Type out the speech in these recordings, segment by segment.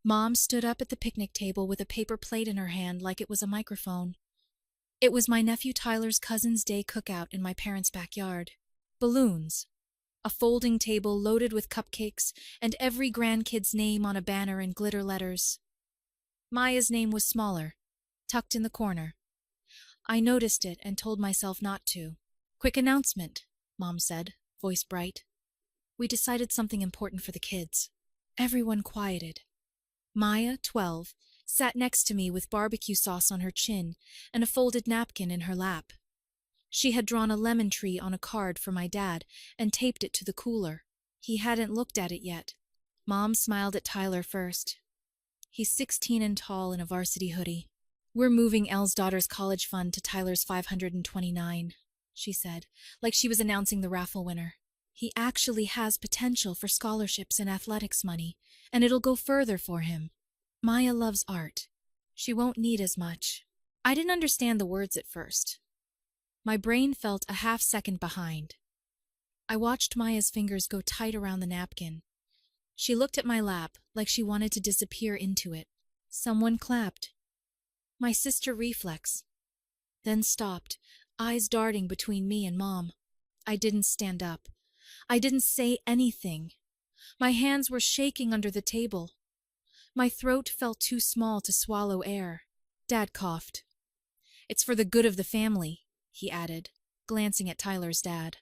Mom stood up at the picnic table with a paper plate in her hand like it was a microphone. It was my nephew Tyler's cousin's day cookout in my parents' backyard. Balloons. A folding table loaded with cupcakes, and every grandkid's name on a banner in glitter letters. Maya's name was smaller, tucked in the corner. I noticed it and told myself not to. "Quick announcement," Mom said, voice bright. "We decided something important for the kids." Everyone quieted. Maya, 12, sat next to me with barbecue sauce on her chin and a folded napkin in her lap. She had drawn a lemon tree on a card for my dad and taped it to the cooler. He hadn't looked at it yet. Mom smiled at Tyler first. He's 16 and tall in a varsity hoodie. "We're moving Elle's daughter's college fund to Tyler's 529, she said, like she was announcing the raffle winner. "He actually has potential for scholarships and athletics money, and it'll go further for him. Maya loves art. She won't need as much." I didn't understand the words at first. My brain felt a half-second behind. I watched Maya's fingers go tight around the napkin. She looked at my lap like she wanted to disappear into it. Someone clapped. My sister reflex. Then stopped, eyes darting between me and Mom. I didn't stand up. I didn't say anything. My hands were shaking under the table. My throat felt too small to swallow air. Dad coughed. "It's for the good of the family," he added, glancing at Tyler's dad.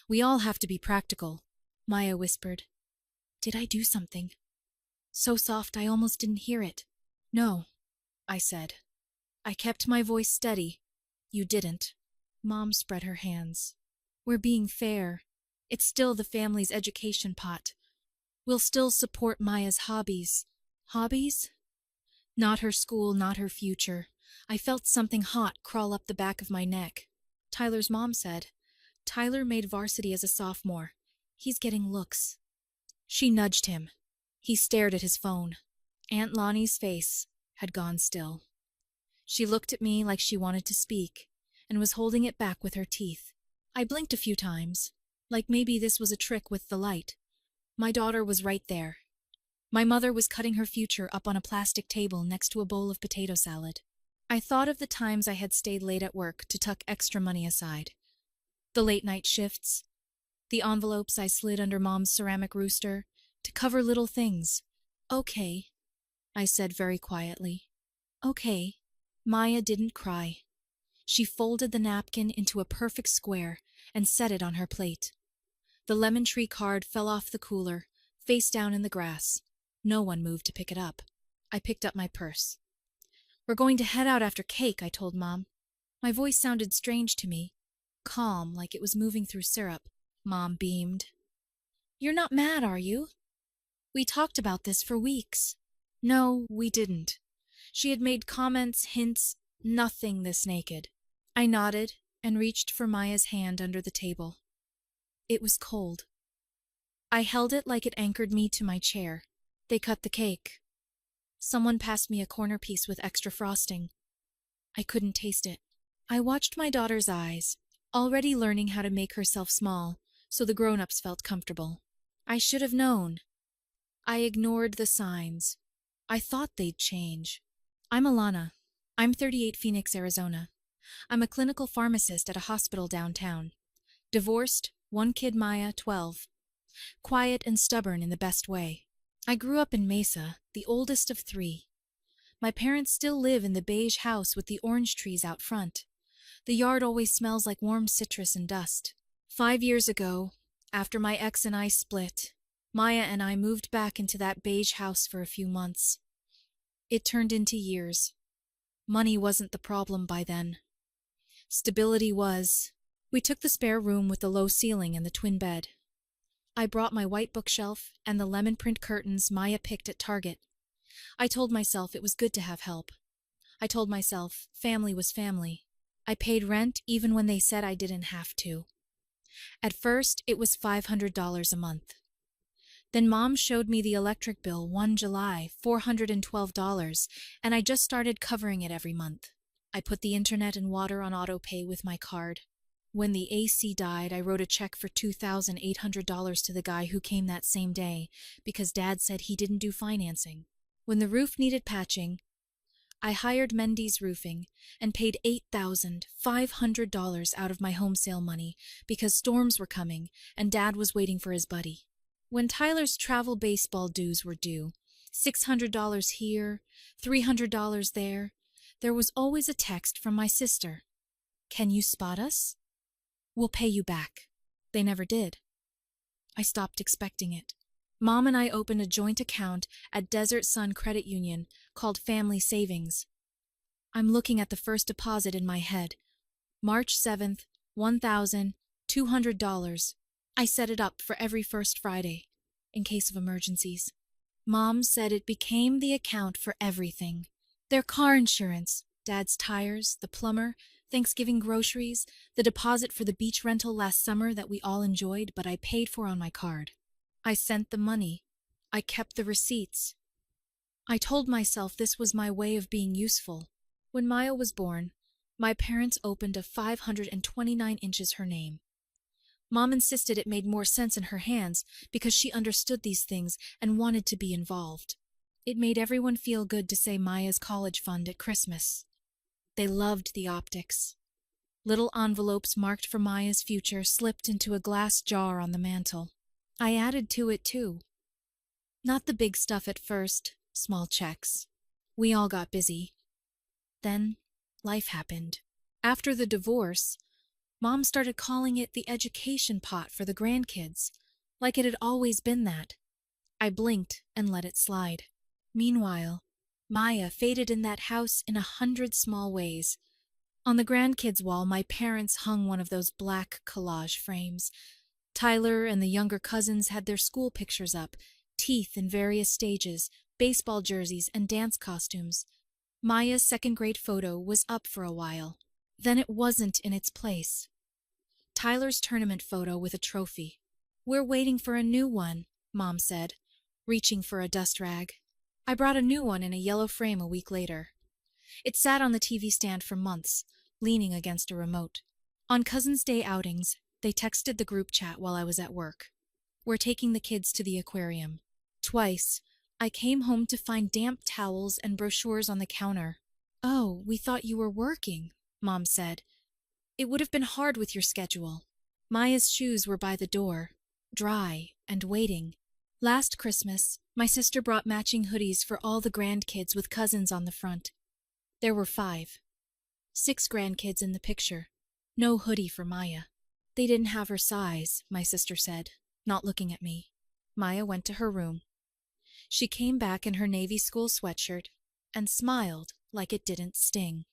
"We all have to be practical," Maya whispered. Did I do something? So soft I almost didn't hear it. "No," I said. I kept my voice steady. "You didn't." Mom spread her hands. "We're being fair. It's still the family's education pot. We'll still support Maya's hobbies." Hobbies? Not her school, not her future. I felt something hot crawl up the back of my neck. Tyler's mom said, "Tyler made varsity as a sophomore. He's getting looks." She nudged him. He stared at his phone. Aunt Lonnie's face had gone still. She looked at me like she wanted to speak, and was holding it back with her teeth. I blinked a few times, like maybe this was a trick with the light. My daughter was right there. My mother was cutting her future up on a plastic table next to a bowl of potato salad. I thought of the times I had stayed late at work to tuck extra money aside. The late-night shifts. The envelopes I slid under Mom's ceramic rooster to cover little things. "Okay," I said very quietly. "Okay." Maya didn't cry. She folded the napkin into a perfect square and set it on her plate. The lemon tree card fell off the cooler, face down in the grass. No one moved to pick it up. I picked up my purse. "We're going to head out after cake," I told Mom. My voice sounded strange to me, calm, like it was moving through syrup. Mom beamed. "You're not mad, are you? We talked about this for weeks." No, we didn't. She had made comments, hints, nothing this naked. I nodded and reached for Maya's hand under the table. It was cold. I held it like it anchored me to my chair. They cut the cake. Someone passed me a corner piece with extra frosting. I couldn't taste it. I watched my daughter's eyes, already learning how to make herself small, so the grown-ups felt comfortable. I should have known. I ignored the signs. I thought they'd change. "I'm Alana. I'm 38, Phoenix, Arizona. I'm a clinical pharmacist at a hospital downtown. Divorced, one kid, Maya, 12. Quiet and stubborn in the best way. I grew up in Mesa, the oldest of 3. My parents still live in the beige house with the orange trees out front. The yard always smells like warm citrus and dust. 5 years ago, after my ex and I split, Maya and I moved back into that beige house for a few months. It turned into years. Money wasn't the problem by then. Stability was. We took the spare room with the low ceiling and the twin bed. I brought my white bookshelf and the lemon print curtains Maya picked at Target. I told myself it was good to have help. I told myself family was family. I paid rent even when they said I didn't have to. At first, it was $500 a month. Then Mom showed me the electric bill one July, $412, and I just started covering it every month. I put the internet and water on auto pay with my card. When the AC died, I wrote a check for $2,800 to the guy who came that same day, because Dad said he didn't do financing. When the roof needed patching, I hired Mendy's Roofing and paid $8,500 out of my home sale money because storms were coming and Dad was waiting for his buddy. When Tyler's travel baseball dues were due, $600 here, $300 there was always a text from my sister. "Can you spot us? We'll pay you back." They never did. I stopped expecting it. Mom and I opened a joint account at Desert Sun Credit Union called Family Savings. I'm looking at the first deposit in my head. March 7th, $1,200. I set it up for every first Friday, in case of emergencies. Mom said it became the account for everything. Their car insurance, Dad's tires, the plumber, Thanksgiving groceries, the deposit for the beach rental last summer that we all enjoyed but I paid for on my card. I sent the money. I kept the receipts. I told myself this was my way of being useful. When Maya was born, my parents opened a 529 inches her name. Mom insisted it made more sense in her hands because she understood these things and wanted to be involved. It made everyone feel good to say Maya's college fund at Christmas. They loved the optics. Little envelopes marked for Maya's future slipped into a glass jar on the mantel. I added to it too. Not the big stuff at first, small checks. We all got busy. Then life happened. After the divorce, Mom started calling it the education pot for the grandkids, like it had always been that. I blinked and let it slide. Meanwhile, Maya faded in that house in 100 small ways. On the grandkids' wall, my parents hung one of those black collage frames. Tyler and the younger cousins had their school pictures up, teeth in various stages, baseball jerseys, and dance costumes. Maya's second-grade photo was up for a while. Then it wasn't in its place. Tyler's tournament photo with a trophy. "We're waiting for a new one," Mom said, reaching for a dust rag. I brought a new one in a yellow frame a week later. It sat on the TV stand for months, leaning against a remote. On Cousin's Day outings, they texted the group chat while I was at work. "We're taking the kids to the aquarium." Twice, I came home to find damp towels and brochures on the counter. "Oh, we thought you were working," Mom said. "It would have been hard with your schedule." Maya's shoes were by the door, dry and waiting. Last Christmas, my sister brought matching hoodies for all the grandkids with cousins on the front. There were 5. 6 grandkids in the picture. No hoodie for Maya. They didn't have her size, my sister said, not looking at me. Maya went to her room. She came back in her Navy school sweatshirt and smiled like it didn't sting.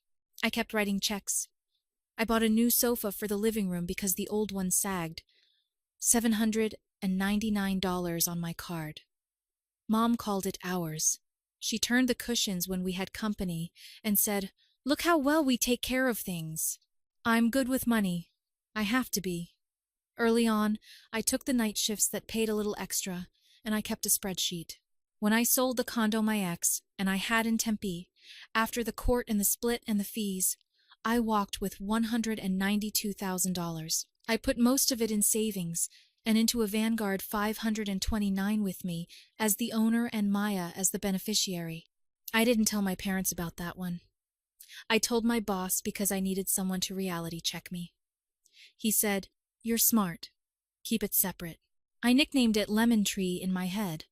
I kept writing checks. I bought a new sofa for the living room because the old one sagged. $799 on my card. Mom called it ours. She turned the cushions when we had company and said, "Look how well we take care of things." I'm good with money. I have to be. Early on, I took the night shifts that paid a little extra, and I kept a spreadsheet. When I sold the condo my ex, and I had in Tempe, after the court and the split and the fees, I walked with $192,000. I put most of it in savings and into a Vanguard 529 with me as the owner and Maya as the beneficiary. I didn't tell my parents about that one. I told my boss because I needed someone to reality check me. He said, "You're smart. Keep it separate." I nicknamed it Lemon Tree in my head.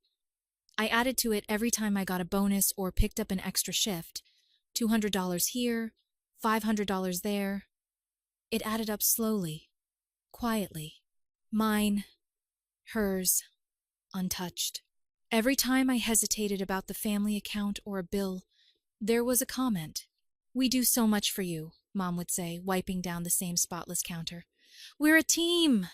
I added to it every time I got a bonus or picked up an extra shift. $200 here, $500 there. It added up slowly, quietly. Mine, hers, untouched. Every time I hesitated about the family account or a bill, there was a comment. "We do so much for you," Mom would say, wiping down the same spotless counter. "We're a team."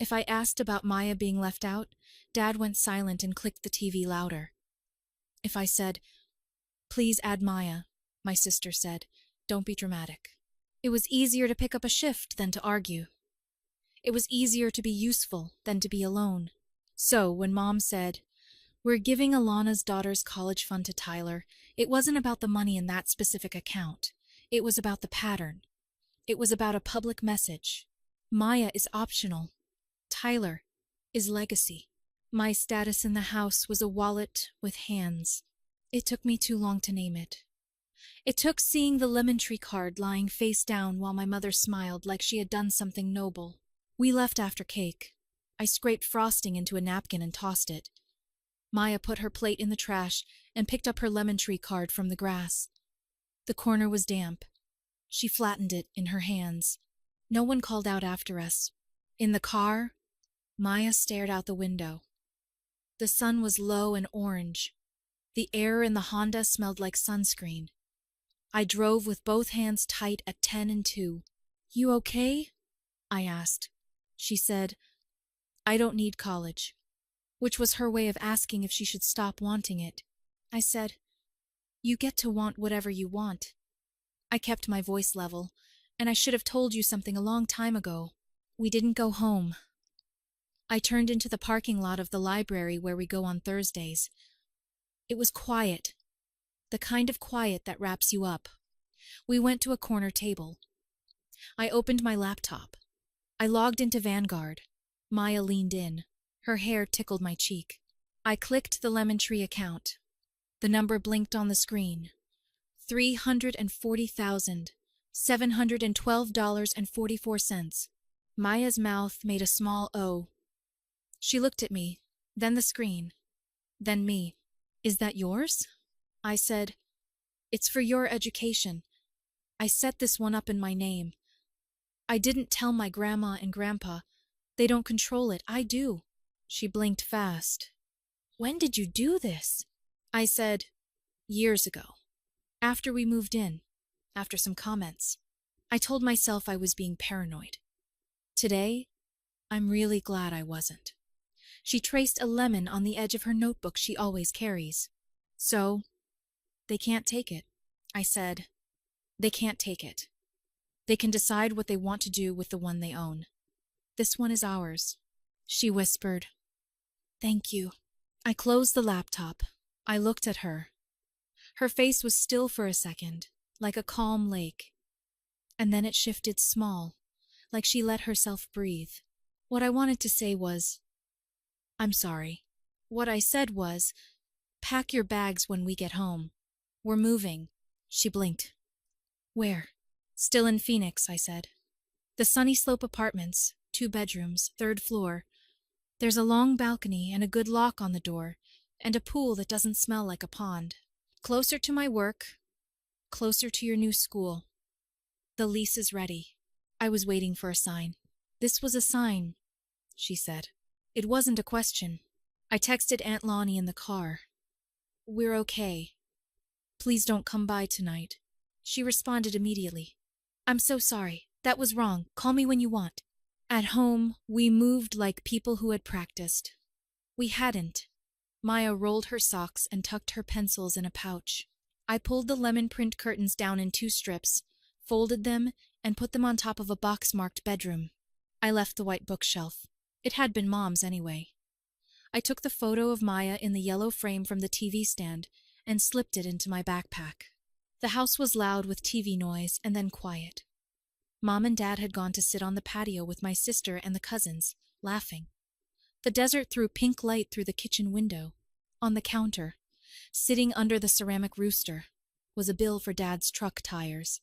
If I asked about Maya being left out, Dad went silent and clicked the TV louder. If I said, "Please add Maya," my sister said, "Don't be dramatic." It was easier to pick up a shift than to argue. It was easier to be useful than to be alone. So when Mom said, "We're giving Alana's daughter's college fund to Tyler," it wasn't about the money in that specific account. It was about the pattern. It was about a public message. Maya is optional. Tyler is legacy. My status in the house was a wallet with hands. It took me too long to name it. It took seeing the lemon tree card lying face down while my mother smiled like she had done something noble. We left after cake. I scraped frosting into a napkin and tossed it. Maya put her plate in the trash and picked up her lemon tree card from the grass. The corner was damp. She flattened it in her hands. No one called out after us. In the car, Maya stared out the window. The sun was low and orange. The air in the Honda smelled like sunscreen. I drove with both hands tight at 10 and 2. "You okay?" I asked. She said, "I don't need college," which was her way of asking if she should stop wanting it. I said, "You get to want whatever you want." I kept my voice level, and I should have told you something a long time ago. We didn't go home. I turned into the parking lot of the library where we go on Thursdays. It was quiet, the kind of quiet that wraps you up. We went to a corner table. I opened my laptop. I logged into Vanguard. Maya leaned in. Her hair tickled my cheek. I clicked the Lemon Tree account. The number blinked on the screen. $340,712.44. Maya's mouth made a small O. She looked at me, then the screen, then me. "Is that yours?" I said, "It's for your education. I set this one up in my name. I didn't tell my grandma and grandpa. They don't control it. I do." She blinked fast. "When did you do this?" I said, "Years ago. After we moved in. After some comments. I told myself I was being paranoid. Today, I'm really glad I wasn't." She traced a lemon on the edge of her notebook she always carries. "So, they can't take it," I said. "They can't take it. They can decide what they want to do with the one they own. This one is ours." She whispered, "Thank you." I closed the laptop. I looked at her. Her face was still for a second, like a calm lake. And then it shifted small, like she let herself breathe. What I wanted to say was, "I'm sorry." What I said was, "Pack your bags when we get home. We're moving." She blinked. "Where?" "Still in Phoenix," I said. "The Sunny Slope Apartments, 2 bedrooms, 3rd floor. There's a long balcony and a good lock on the door, and a pool that doesn't smell like a pond. Closer to my work, closer to your new school. The lease is ready." I was waiting for a sign. This was a sign, she said. It wasn't a question. I texted Aunt Lonnie in the car. "We're okay. Please don't come by tonight." She responded immediately. "I'm so sorry. That was wrong. Call me when you want." At home, we moved like people who had practiced. We hadn't. Maya rolled her socks and tucked her pencils in a pouch. I pulled the lemon print curtains down in 2 strips, folded them, and put them on top of a box-marked bedroom. I left the white bookshelf. It had been Mom's anyway. I took the photo of Maya in the yellow frame from the TV stand and slipped it into my backpack. The house was loud with TV noise and then quiet. Mom and Dad had gone to sit on the patio with my sister and the cousins, laughing. The desert threw pink light through the kitchen window. On the counter, sitting under the ceramic rooster, was a bill for Dad's truck tires.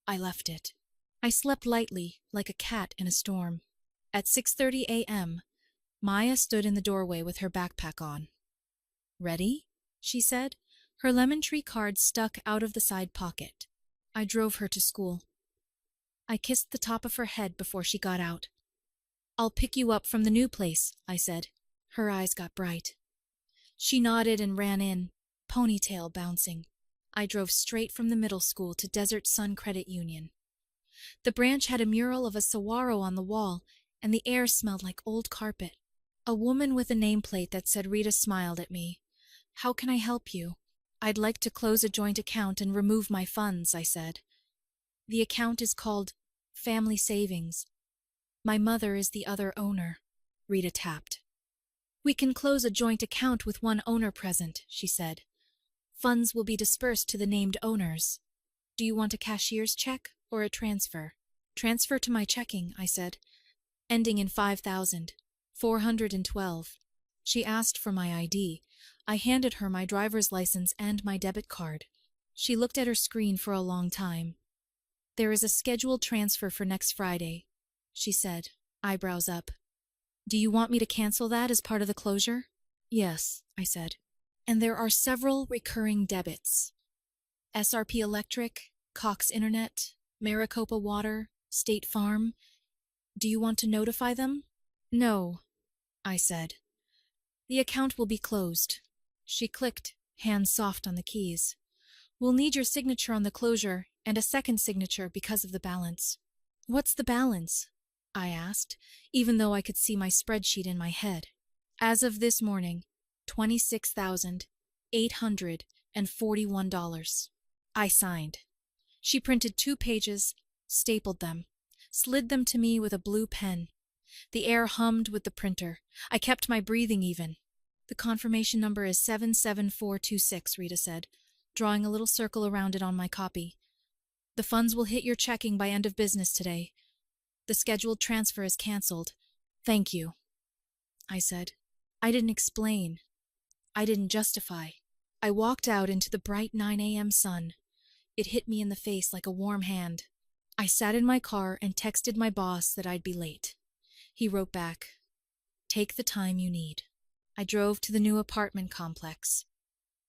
I left it. I slept lightly, like a cat in a storm. At 6:30 a.m., Maya stood in the doorway with her backpack on. "Ready?" she said, her lemon tree card stuck out of the side pocket. I drove her to school. I kissed the top of her head before she got out. "I'll pick you up from the new place," I said. Her eyes got bright. She nodded and ran in, ponytail bouncing. I drove straight from the middle school to Desert Sun Credit Union. The branch had a mural of a saguaro on the wall, and the air smelled like old carpet. A woman with a nameplate that said Rita smiled at me. "How can I help you?" "I'd like to close a joint account and remove my funds," I said. "The account is called Family Savings. My mother is the other owner," Rita tapped. "We can close a joint account with one owner present," she said. "Funds will be dispersed to the named owners. Do you want a cashier's check or a transfer?" "Transfer to my checking," I said, "ending in 5,412. She asked for my ID. I handed her my driver's license and my debit card. She looked at her screen for a long time. "There is a scheduled transfer for next Friday," she said, eyebrows up. "Do you want me to cancel that as part of the closure?" "Yes," I said. "And there are several recurring debits. SRP Electric, Cox Internet, Maricopa Water, State Farm. Do you want to notify them?" "No," I said. "The account will be closed." She clicked, hands soft on the keys. "We'll need your signature on the closure and a second signature because of the balance." "What's the balance?" I asked, even though I could see my spreadsheet in my head. "As of this morning, $26,841. I signed. She printed 2 pages, stapled them, slid them to me with a blue pen. The air hummed with the printer. I kept my breathing even. "The confirmation number is 77426, Rita said, drawing a little circle around it on my copy. "The funds will hit your checking by end of business today. The scheduled transfer is canceled. Thank you," I said. I didn't explain. I didn't justify. I walked out into the bright 9 a.m. sun. It hit me in the face like a warm hand. I sat in my car and texted my boss that I'd be late. He wrote back, "Take the time you need." I drove to the new apartment complex.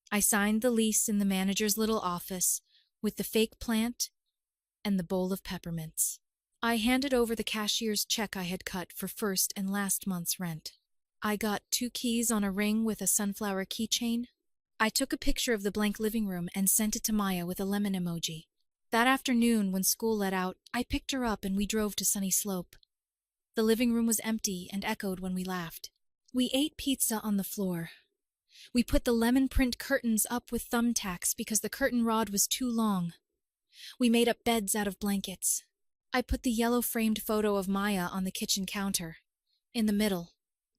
I signed the lease in the manager's little office with the fake plant and the bowl of peppermints. I handed over the cashier's check I had cut for first and last month's rent. I got 2 keys on a ring with a sunflower keychain. I took a picture of the blank living room and sent it to Maya with a lemon emoji. That afternoon, when school let out, I picked her up and we drove to Sunny Slope. The living room was empty and echoed when we laughed. We ate pizza on the floor. We put the lemon print curtains up with thumbtacks because the curtain rod was too long. We made up beds out of blankets. I put the yellow-framed photo of Maya on the kitchen counter, in the middle,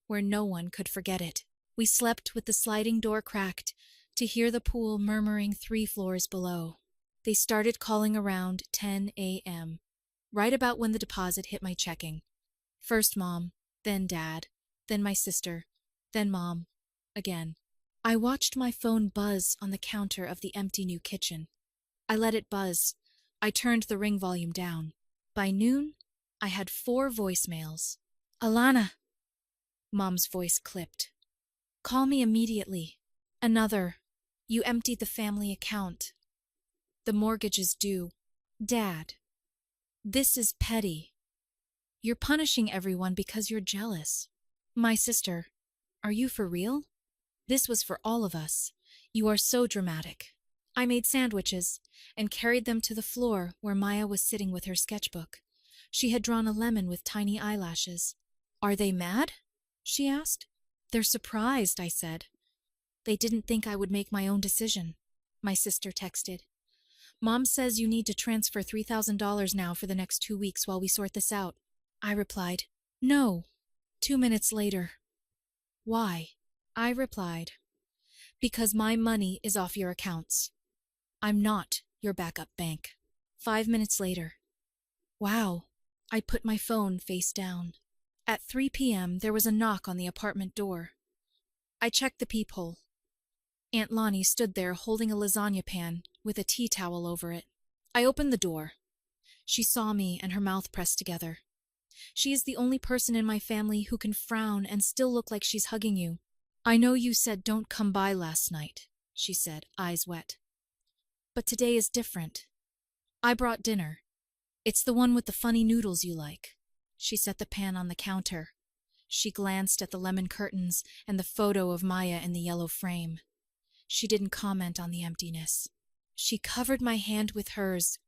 where no one could forget it. We slept with the sliding door cracked to hear the pool murmuring 3 floors below. They started calling around 10 a.m., right about when the deposit hit my checking. First Mom, then Dad, then my sister, then Mom, again. I watched my phone buzz on the counter of the empty new kitchen. I let it buzz. I turned the ring volume down. By noon, I had 4 voicemails. "Alana," Mom's voice clipped. "Call me immediately." Another, "You emptied the family account. The mortgage is due." "Dad, this is petty. You're punishing everyone because you're jealous." My sister, "Are you for real? This was for all of us. You are so dramatic." I made sandwiches and carried them to the floor where Maya was sitting with her sketchbook. She had drawn a lemon with tiny eyelashes. "Are they mad?" she asked. "They're surprised," I said. "They didn't think I would make my own decision." My sister texted, "Mom says you need to transfer $3,000 now for the next 2 weeks while we sort this out." I replied, "No." 2 minutes later, "Why?" I replied, "Because my money is off your accounts. I'm not your backup bank." 5 minutes later, "Wow." I put my phone face down. At 3 p.m., there was a knock on the apartment door. I checked the peephole. Aunt Lonnie stood there holding a lasagna pan with a tea towel over it. I opened the door. She saw me and her mouth pressed together. She is the only person in my family who can frown and still look like she's hugging you. "I know you said don't come by last night," she said, eyes wet. "But today is different. I brought dinner. It's the one with the funny noodles you like." She set the pan on the counter. She glanced at the lemon curtains and the photo of Maya in the yellow frame. She didn't comment on the emptiness. She covered my hand with hers.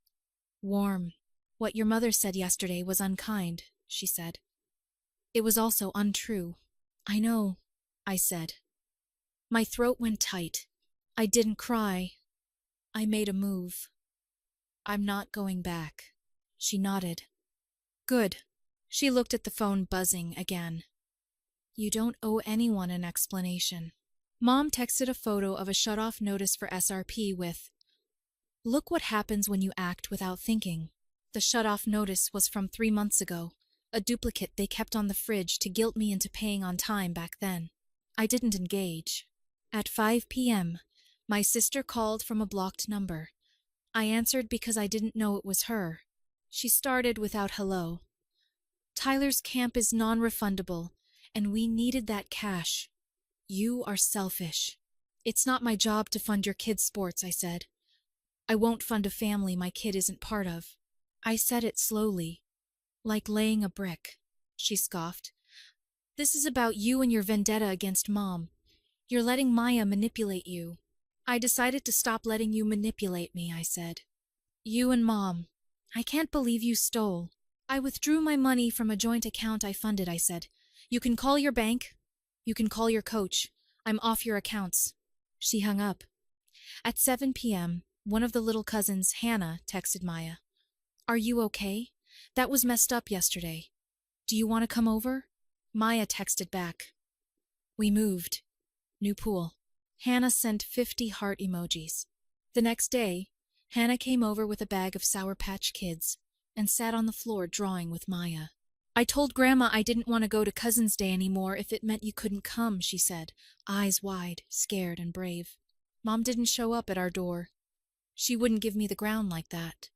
"Warm. What your mother said yesterday was unkind," she said. "It was also untrue." "I know," I said. My throat went tight. I didn't cry. I made a move. "I'm not going back." She nodded. "Good." She looked at the phone buzzing again. "You don't owe anyone an explanation." Mom texted a photo of a shut-off notice for SRP with, "Look what happens when you act without thinking." The shut-off notice was from 3 months ago, a duplicate they kept on the fridge to guilt me into paying on time back then. I didn't engage. At 5 p.m., my sister called from a blocked number. I answered because I didn't know it was her. She started without hello. Tyler's camp is non-refundable, and we needed that cash. You are selfish. It's not my job to fund your kid's sports, I said. I won't fund a family my kid isn't part of. I said it slowly, like laying a brick. She scoffed. This is about you and your vendetta against Mom. You're letting Maya manipulate you. I decided to stop letting you manipulate me, I said. You and Mom. I can't believe you stole. I withdrew my money from a joint account I funded, I said. You can call your bank. You can call your coach. I'm off your accounts. She hung up. At 7 p.m., one of the little cousins, Hannah, texted Maya. Are you okay? That was messed up yesterday. Do you want to come over? Maya texted back. We moved. New pool. Hannah sent 50 heart emojis. The next day, Hannah came over with a bag of Sour Patch Kids and sat on the floor drawing with Maya. I told Grandma I didn't want to go to Cousin's Day anymore if it meant you couldn't come, she said, eyes wide, scared and brave. Mom didn't show up at our door. She wouldn't give me the ground like that.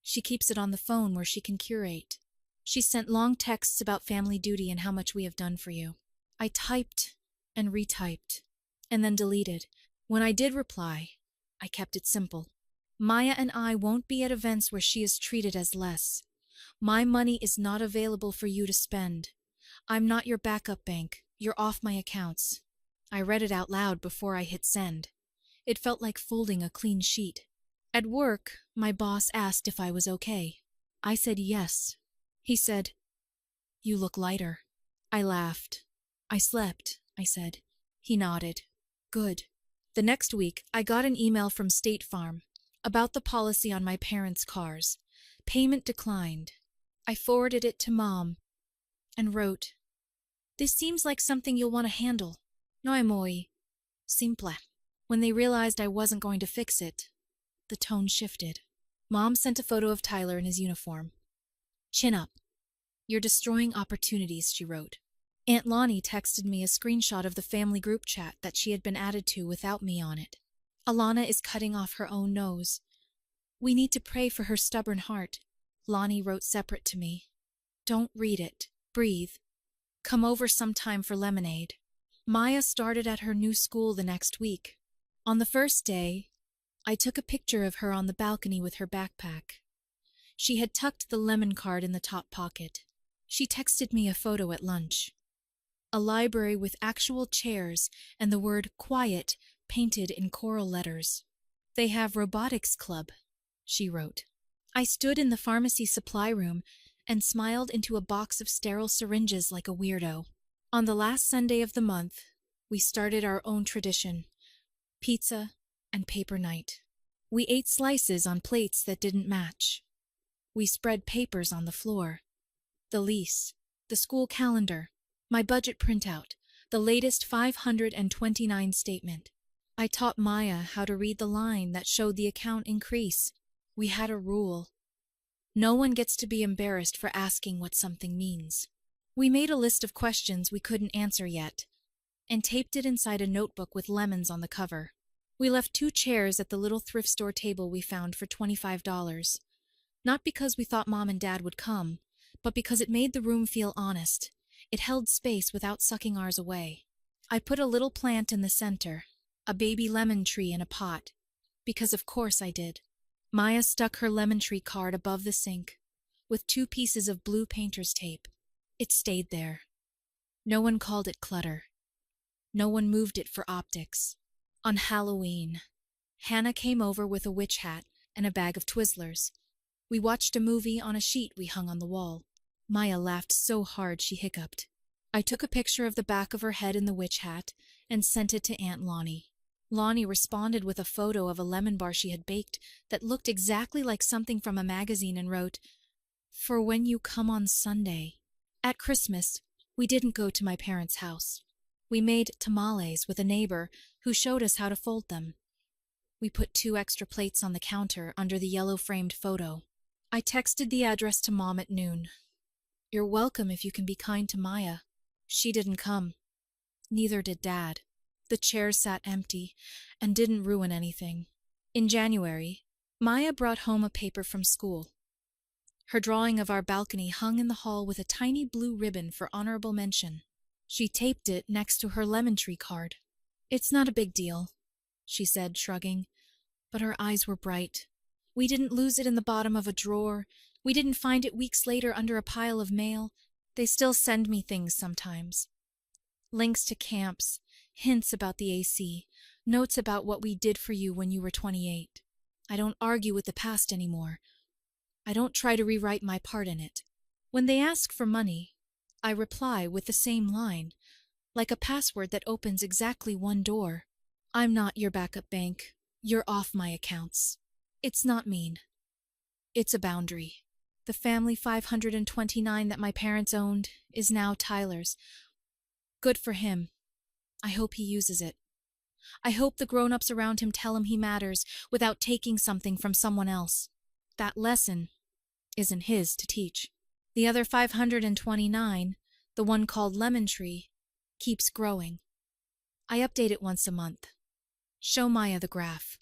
She keeps it on the phone where she can curate. She sent long texts about family duty and how much we have done for you. I typed and retyped, and then deleted. When I did reply, I kept it simple. Maya and I won't be at events where she is treated as less. My money is not available for you to spend. I'm not your backup bank. You're off my accounts. I read it out loud before I hit send. It felt like folding a clean sheet. At work, my boss asked if I was okay. I said yes. He said, You look lighter. I laughed. I slept, I said. He nodded. Good. The next week, I got an email from State Farm about the policy on my parents' cars. Payment declined. I forwarded it to Mom and wrote, This seems like something you'll want to handle. No es muy simple. When they realized I wasn't going to fix it, the tone shifted. Mom sent a photo of Tyler in his uniform. Chin up. You're destroying opportunities, she wrote. Aunt Lonnie texted me a screenshot of the family group chat that she had been added to without me on it. Alana is cutting off her own nose. We need to pray for her stubborn heart. Lonnie wrote separate to me. Don't read it. Breathe. Come over sometime for lemonade. Maya started at her new school the next week. On the first day, I took a picture of her on the balcony with her backpack. She had tucked the lemon card in the top pocket. She texted me a photo at lunch. A library with actual chairs and the word quiet painted in coral letters. They have robotics club, she wrote. I stood in the pharmacy supply room and smiled into a box of sterile syringes like a weirdo. On the last Sunday of the month, we started our own tradition, pizza and paper night. We ate slices on plates that didn't match. We spread papers on the floor. The lease, the school calendar, my budget printout, the latest 529 statement. I taught Maya how to read the line that showed the account increase. We had a rule. No one gets to be embarrassed for asking what something means. We made a list of questions we couldn't answer yet, and taped it inside a notebook with lemons on the cover. We left 2 chairs at the little thrift store table we found for $25. Not because we thought Mom and Dad would come, but because it made the room feel honest. It held space without sucking ours away. I put a little plant in the center, a baby lemon tree in a pot, because of course I did. Maya stuck her lemon tree card above the sink, with 2 pieces of blue painter's tape. It stayed there. No one called it clutter. No one moved it for optics. On Halloween, Hannah came over with a witch hat and a bag of Twizzlers. We watched a movie on a sheet we hung on the wall. Maya laughed so hard she hiccuped. I took a picture of the back of her head in the witch hat and sent it to Aunt Lonnie. Lonnie responded with a photo of a lemon bar she had baked that looked exactly like something from a magazine and wrote, For when you come on Sunday. At Christmas, we didn't go to my parents' house. We made tamales with a neighbor who showed us how to fold them. We put 2 extra plates on the counter under the yellow-framed photo. I texted the address to Mom at noon. You're welcome if you can be kind to Maya. She didn't come. Neither did Dad. The chairs sat empty and didn't ruin anything. In January, Maya brought home a paper from school. Her drawing of our balcony hung in the hall with a tiny blue ribbon for honorable mention. She taped it next to her lemon tree card. "It's not a big deal," she said, shrugging, but her eyes were bright. "We didn't lose it in the bottom of a drawer. We didn't find it weeks later under a pile of mail. They still send me things sometimes. Links to camps, hints about the AC, notes about what we did for you when you were 28. I don't argue with the past anymore. I don't try to rewrite my part in it. When they ask for money, I reply with the same line, like a password that opens exactly one door. I'm not your backup bank. You're off my accounts. It's not mean. It's a boundary. The family 529 that my parents owned is now Tyler's. Good for him. I hope he uses it. I hope the grown-ups around him tell him he matters without taking something from someone else. That lesson isn't his to teach. The other 529, the one called Lemon Tree, keeps growing. I update it once a month. Show Maya the graph.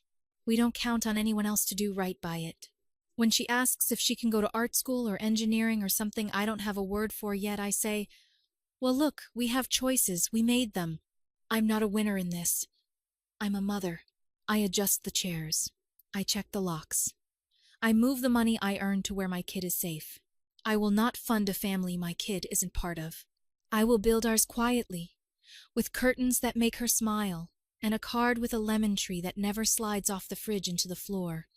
We don't count on anyone else to do right by it. When she asks if she can go to art school or engineering or something I don't have a word for yet, I say, well, look, we have choices. We made them. I'm not a winner in this. I'm a mother. I adjust the chairs. I check the locks. I move the money I earn to where my kid is safe. I will not fund a family my kid isn't part of. I will build ours quietly, with curtains that make her smile, and a card with a lemon tree that never slides off the fridge into the floor.